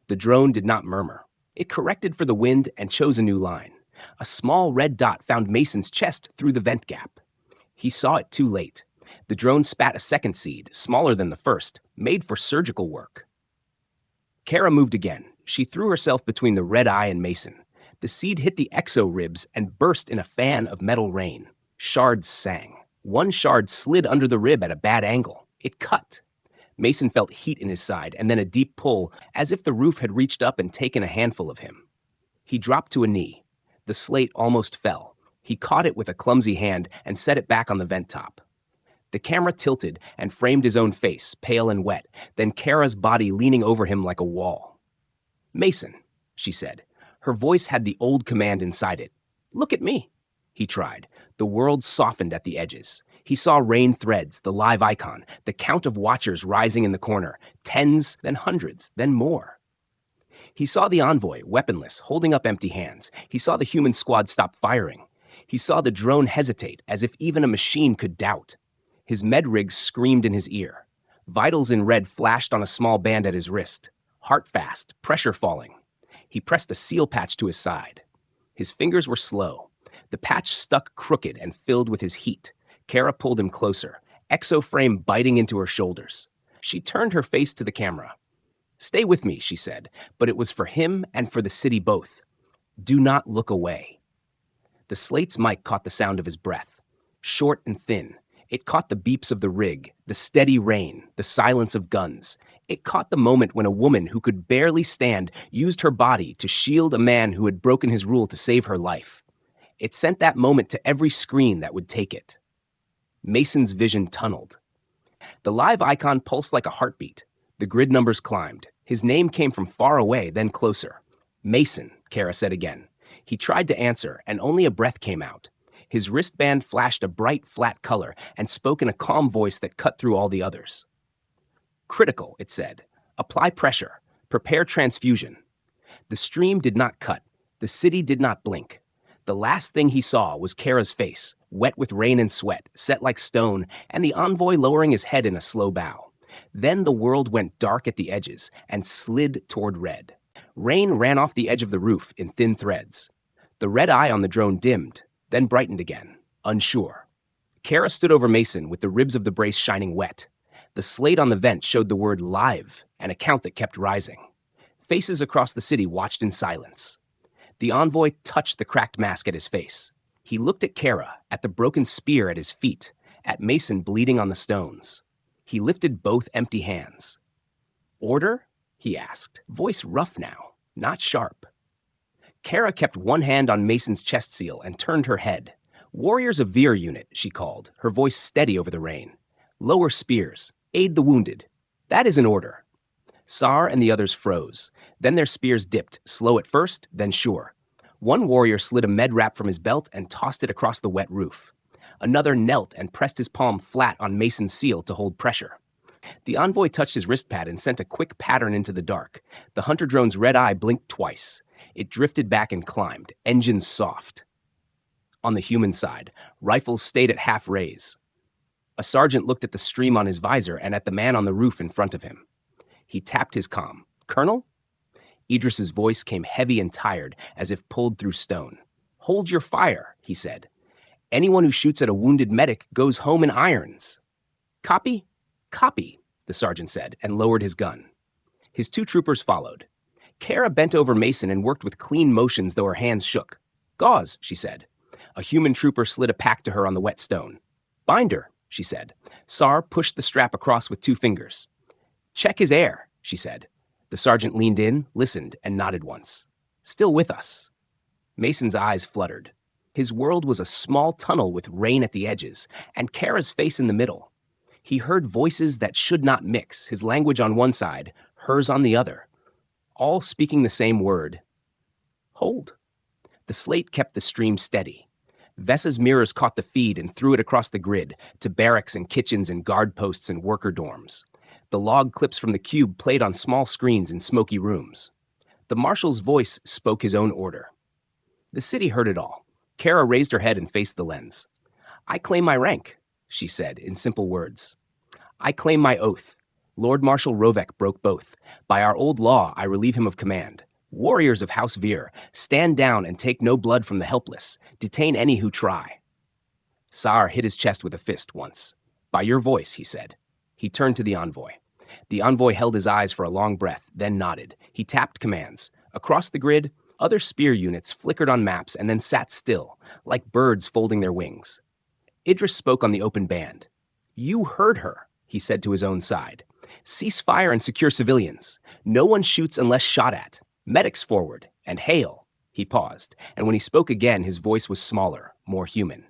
The drone did not murmur. It corrected for the wind and chose a new line. A small red dot found Mason's chest through the vent gap. He saw it too late. The drone spat a second seed, smaller than the first, made for surgical work. Kara moved again. She threw herself between the red eye and Mason. The seed hit the exo ribs and burst in a fan of metal rain. Shards sang. One shard slid under the rib at a bad angle. It cut. Mason felt heat in his side and then a deep pull, as if the roof had reached up and taken a handful of him. He dropped to a knee. The slate almost fell. He caught it with a clumsy hand and set it back on the vent top. The camera tilted and framed his own face, pale and wet, then Kara's body leaning over him like a wall. "Mason," she said. Her voice had the old command inside it. "Look at me." He tried. The world softened at the edges. He saw rain threads, the live icon, the count of watchers rising in the corner, tens, then hundreds, then more. He saw the envoy, weaponless, holding up empty hands. He saw the human squad stop firing. He saw the drone hesitate, as if even a machine could doubt. His med rig screamed in his ear. Vitals in red flashed on a small band at his wrist. Heart fast, pressure falling. He pressed a seal patch to his side. His fingers were slow. The patch stuck crooked and filled with his heat. Kara pulled him closer, exoframe biting into her shoulders. She turned her face to the camera. "Stay with me," she said, but it was for him and for the city both. "Do not look away." The slate's mic caught the sound of his breath. Short and thin. It caught the beeps of the rig, the steady rain, the silence of guns. It caught the moment when a woman who could barely stand used her body to shield a man who had broken his rule to save her life. It sent that moment to every screen that would take it. Mason's vision tunneled. The live icon pulsed like a heartbeat. The grid numbers climbed. His name came from far away, then closer. "Mason," Kara said again. He tried to answer, and only a breath came out. His wristband flashed a bright, flat color and spoke in a calm voice that cut through all the others. "Critical," it said. "Apply pressure. Prepare transfusion." The stream did not cut. The city did not blink. The last thing he saw was Kara's face, wet with rain and sweat, set like stone, and the envoy lowering his head in a slow bow. Then the world went dark at the edges and slid toward red. Rain ran off the edge of the roof in thin threads. The red eye on the drone dimmed, then brightened again, unsure. Kara stood over Mason with the ribs of the brace shining wet. The slate on the vent showed the word live, an account that kept rising. Faces across the city watched in silence. The envoy touched the cracked mask at his face. He looked at Kara, at the broken spear at his feet, at Mason bleeding on the stones. He lifted both empty hands. "Order?" he asked, voice rough now, not sharp. Kara kept one hand on Mason's chest seal and turned her head. "Warriors of Veer unit," she called, her voice steady over the rain. "Lower spears. Aid the wounded. That is an order." Sar and the others froze. Then their spears dipped, slow at first, then sure. One warrior slid a med wrap from his belt and tossed it across the wet roof. Another knelt and pressed his palm flat on Mason's seal to hold pressure. The envoy touched his wrist pad and sent a quick pattern into the dark. The hunter drone's red eye blinked twice. It drifted back and climbed, engines soft. On the human side, rifles stayed at half raise. A sergeant looked at the stream on his visor and at the man on the roof in front of him. He tapped his comm. "Colonel?" Idris's voice came heavy and tired, as if pulled through stone. "Hold your fire," he said. "Anyone who shoots at a wounded medic goes home in irons." "Copy?" "Copy," the sergeant said, and lowered his gun. His two troopers followed. Kara bent over Mason and worked with clean motions, though her hands shook. "Gauze," she said. A human trooper slid a pack to her on the wet stone. "Binder," she said. Sar pushed the strap across with two fingers. "Check his air," she said. The sergeant leaned in, listened, and nodded once. "Still with us." Mason's eyes fluttered. His world was a small tunnel with rain at the edges, and Kara's face in the middle. He heard voices that should not mix, his language on one side, hers on the other, all speaking the same word. Hold. The slate kept the stream steady. Vessa's mirrors caught the feed and threw it across the grid, to barracks and kitchens and guard posts and worker dorms. The log clips from the cube played on small screens in smoky rooms. The marshal's voice spoke his own order. The city heard it all. Kara raised her head and faced the lens. "I claim my rank," she said in simple words. "I claim my oath. Lord Marshal Rovek broke both. By our old law, I relieve him of command. Warriors of House Veer, stand down and take no blood from the helpless. Detain any who try." Sar hit his chest with a fist once. "By your voice," he said. He turned to the envoy. The envoy held his eyes for a long breath, then nodded. He tapped commands. Across the grid, other spear units flickered on maps and then sat still, like birds folding their wings. Idris spoke on the open band. "You heard her." he said to his own side. Cease fire and secure civilians. No one shoots unless shot at. Medics forward, and hail. He paused, and when he spoke again, his voice was smaller, more human.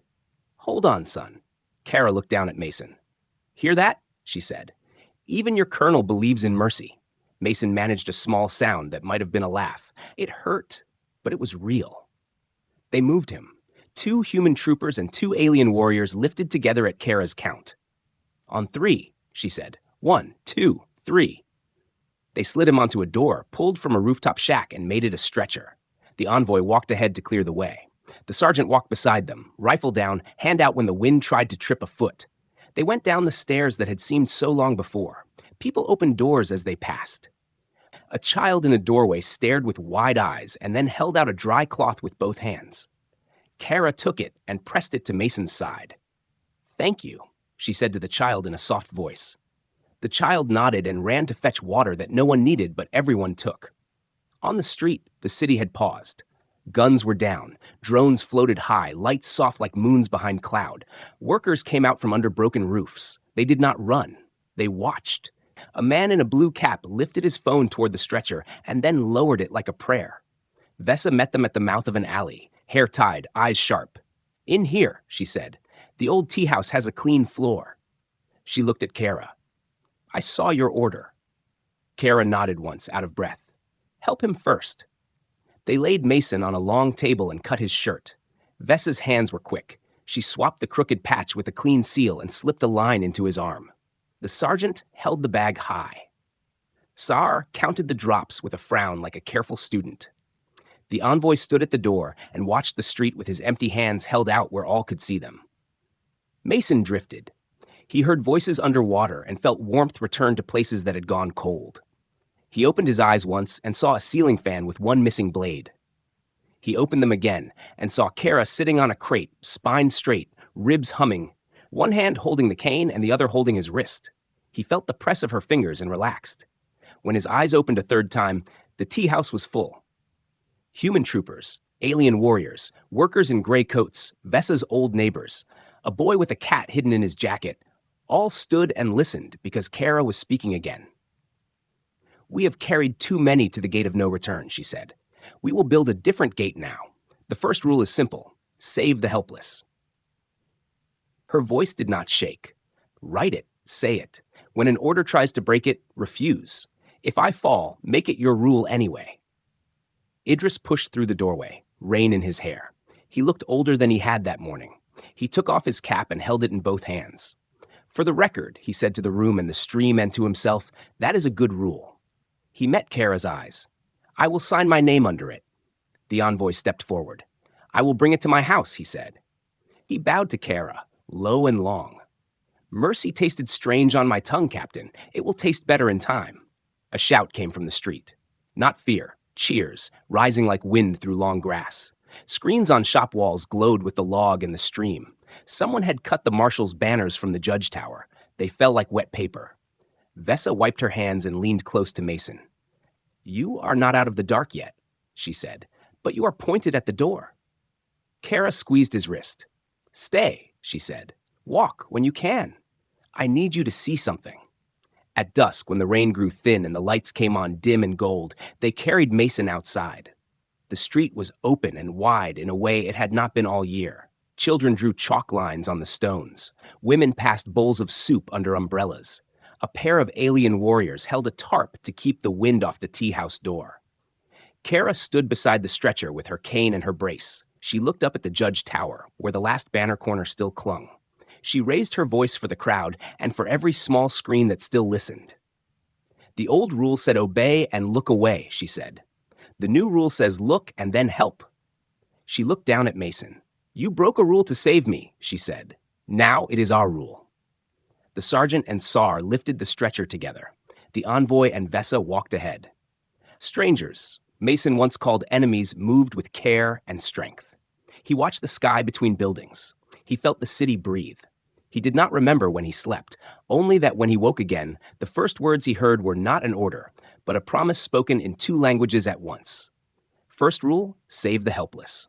Hold on, son. Kara looked down at Mason. Hear that? She said. Even your colonel believes in mercy. Mason managed a small sound that might have been a laugh. It hurt, but it was real. They moved him. 2 human troopers and 2 alien warriors lifted together at Kara's count. On 3, she said. 1, 2, 3. They slid him onto a door, pulled from a rooftop shack, and made it a stretcher. The envoy walked ahead to clear the way. The sergeant walked beside them, rifle down, hand out when the wind tried to trip a foot. They went down the stairs that had seemed so long before. People opened doors as they passed. A child in a doorway stared with wide eyes and then held out a dry cloth with both hands. Kara took it and pressed it to Mason's side. Thank you, she said to the child in a soft voice. The child nodded and ran to fetch water that no one needed but everyone took. On the street, the city had paused. Guns were down, drones floated high, lights soft like moons behind cloud. Workers came out from under broken roofs. They did not run. They watched. A man in a blue cap lifted his phone toward the stretcher and then lowered it like a prayer. Vesa met them at the mouth of an alley, hair tied, eyes sharp. In here, she said. The old tea house has a clean floor. She looked at Kara. I saw your order. Kara nodded once, out of breath. Help him first. They laid Mason on a long table and cut his shirt. Vesa's hands were quick. She swapped the crooked patch with a clean seal and slipped a line into his arm. The sergeant held the bag high. Sar counted the drops with a frown like a careful student. The envoy stood at the door and watched the street with his empty hands held out where all could see them. Mason drifted. He heard voices underwater and felt warmth return to places that had gone cold. He opened his eyes once and saw a ceiling fan with one missing blade. He opened them again and saw Kara sitting on a crate, spine straight, ribs humming, one hand holding the cane and the other holding his wrist. He felt the press of her fingers and relaxed. When his eyes opened a third time, the tea house was full. Human troopers, alien warriors, workers in gray coats, Vesa's old neighbors, a boy with a cat hidden in his jacket, all stood and listened because Kara was speaking again. We have carried too many to the gate of no return, she said. We will build a different gate now. The first rule is simple. Save the helpless. Her voice did not shake. Write it, say it. When an order tries to break it, refuse. If I fall, make it your rule anyway. Idris pushed through the doorway, rain in his hair. He looked older than he had that morning. He took off his cap and held it in both hands. For the record, he said to the room and the stream and to himself, that is a good rule. He met Kara's eyes. I will sign my name under it. The envoy stepped forward. I will bring it to my house, he said. He bowed to Kara, low and long. Mercy tasted strange on my tongue, Captain. It will taste better in time. A shout came from the street. Not fear, cheers, rising like wind through long grass. Screens on shop walls glowed with the log and the stream. Someone had cut the marshal's banners from the judge tower. They fell like wet paper. Vesa wiped her hands and leaned close to Mason. You are not out of the dark yet, she said, but you are pointed at the door. Kara squeezed his wrist. Stay, she said. Walk when you can. I need you to see something. At dusk, when the rain grew thin and the lights came on dim and gold, they carried Mason outside. The street was open and wide in a way it had not been all year. Children drew chalk lines on the stones. Women passed bowls of soup under umbrellas. A pair of alien warriors held a tarp to keep the wind off the tea house door. Kara stood beside the stretcher with her cane and her brace. She looked up at the judge tower, where the last banner corner still clung. She raised her voice for the crowd and for every small screen that still listened. The old rule said obey and look away, she said. The new rule says look and then help. She looked down at Mason. You broke a rule to save me, she said. Now it is our rule. The sergeant and Sar lifted the stretcher together. The envoy and Vesa walked ahead. Strangers, Mason once called enemies, moved with care and strength. He watched the sky between buildings. He felt the city breathe. He did not remember when he slept, only that when he woke again, the first words he heard were not an order, but a promise spoken in 2 languages at once. First rule, save the helpless.